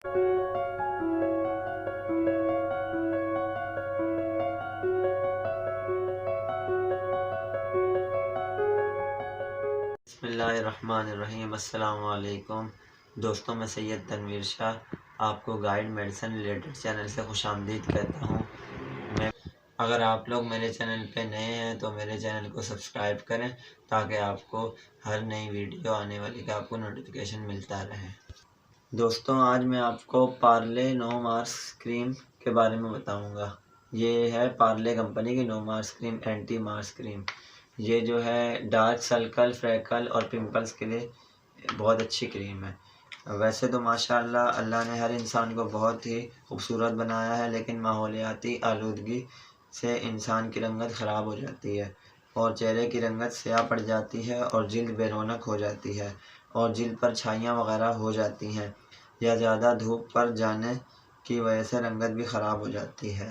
بسم اللہ الرحمن الرحیم۔ السلام علیکم دوستوں، میں سید تنویر شاہ آپ کو گائیڈ میڈیسن ریلیٹڈ چینل سے خوش آمدید کہتا ہوں۔ اگر آپ لوگ میرے چینل پہ نئے ہیں تو میرے چینل کو سبسکرائب کریں تاکہ آپ کو ہر نئی ویڈیو آنے والی کا آپ کو نوٹیفیکیشن ملتا رہے۔ دوستوں، آج میں آپ کو پارلے نو مارس کریم کے بارے میں بتاؤں گا۔ یہ ہے پارلے کمپنی کی نو مارس کریم، اینٹی مارس کریم۔ یہ جو ہے ڈارک سرکل، فریکل اور پمپلز کے لیے بہت اچھی کریم ہے۔ ویسے تو ماشاءاللہ اللہ نے ہر انسان کو بہت ہی خوبصورت بنایا ہے، لیکن ماحولیاتی آلودگی سے انسان کی رنگت خراب ہو جاتی ہے اور چہرے کی رنگت سیاہ پڑ جاتی ہے اور جلد بے رونق ہو جاتی ہے اور جلد پر چھائیاں وغیرہ ہو جاتی ہیں، یا زیادہ دھوپ پر جانے کی وجہ سے رنگت بھی خراب ہو جاتی ہے۔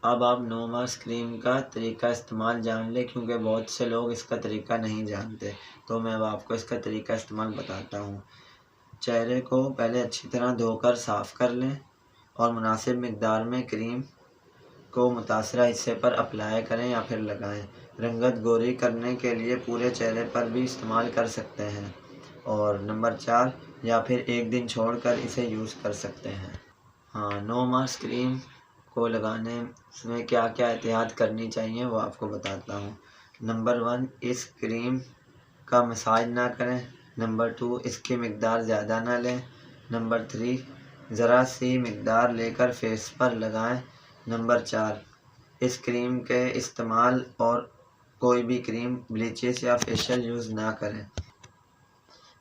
اب آپ نو مارس کریم کا طریقہ استعمال جان لیں، کیونکہ بہت سے لوگ اس کا طریقہ نہیں جانتے، تو میں اب آپ کو اس کا طریقہ استعمال بتاتا ہوں۔ چہرے کو پہلے اچھی طرح دھو کر صاف کر لیں اور مناسب مقدار میں کریم کو متاثرہ حصے پر اپلائی کریں یا پھر لگائیں۔ رنگت گوری کرنے کے لیے پورے چہرے پر بھی استعمال کر سکتے ہیں، اور نمبر 4 یا پھر ایک دن چھوڑ کر اسے یوز کر سکتے ہیں۔ نو مارس کریم کو لگانے میں کیا کیا احتیاط کرنی چاہیے وہ آپ کو بتاتا ہوں۔ نمبر 1، اس کریم کا مساج نہ کریں۔ نمبر 2، اس کی مقدار زیادہ نہ لیں۔ نمبر 3، ذرا سی مقدار لے کر فیس پر لگائیں۔ نمبر 4، اس کریم کے استعمال اور کوئی بھی کریم، بلیچز یا فیشل یوز نہ کریں۔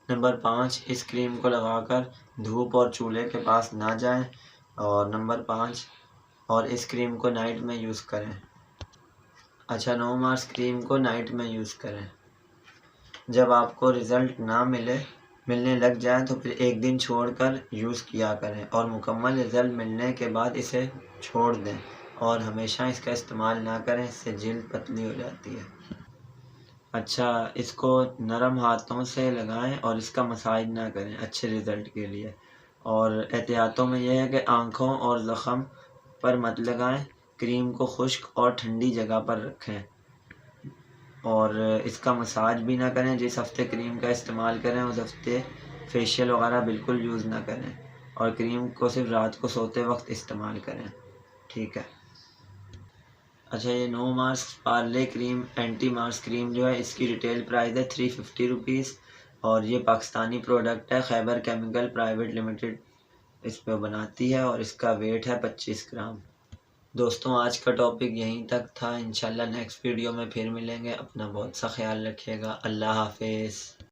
نمبر 5، اس کریم کو لگا کر دھوپ اور چولہے کے پاس نہ جائیں۔ اور نمبر 5، اور اس کریم کو نائٹ میں یوز کریں۔ نو مارس کریم کو نائٹ میں یوز کریں۔ جب آپ کو رزلٹ نہ ملنے لگ جائے تو پھر ایک دن چھوڑ کر یوز کیا کریں، اور مکمل رزلٹ ملنے کے بعد اسے چھوڑ دیں اور ہمیشہ اس کا استعمال نہ کریں، اس سے جلد پتلی ہو جاتی ہے۔ اس کو نرم ہاتھوں سے لگائیں اور اس کا مساج نہ کریں اچھے رزلٹ کے لیے۔ اور احتیاطوں میں یہ ہے کہ آنکھوں اور زخم پر مت لگائیں، کریم کو خشک اور ٹھنڈی جگہ پر رکھیں، اور اس کا مساج بھی نہ کریں۔ جس ہفتے کریم کا استعمال کریں اس ہفتے فیشیل وغیرہ بالکل یوز نہ کریں، اور کریم کو صرف رات کو سوتے وقت استعمال کریں، ٹھیک ہے؟ یہ نو مارس پارلے کریم اینٹی مارس کریم جو ہے، اس کی ریٹیل پرائز ہے 350 روپیز، اور یہ پاکستانی پروڈکٹ ہے، خیبر کیمیکل پرائیویٹ لمیٹڈ اس پہ بناتی ہے، اور اس کا ویٹ ہے 25 گرام۔ دوستوں، آج کا ٹاپک یہیں تک تھا۔ انشاءاللہ نیکسٹ ویڈیو میں پھر ملیں گے۔ اپنا بہت سا خیال رکھیے گا۔ اللہ حافظ۔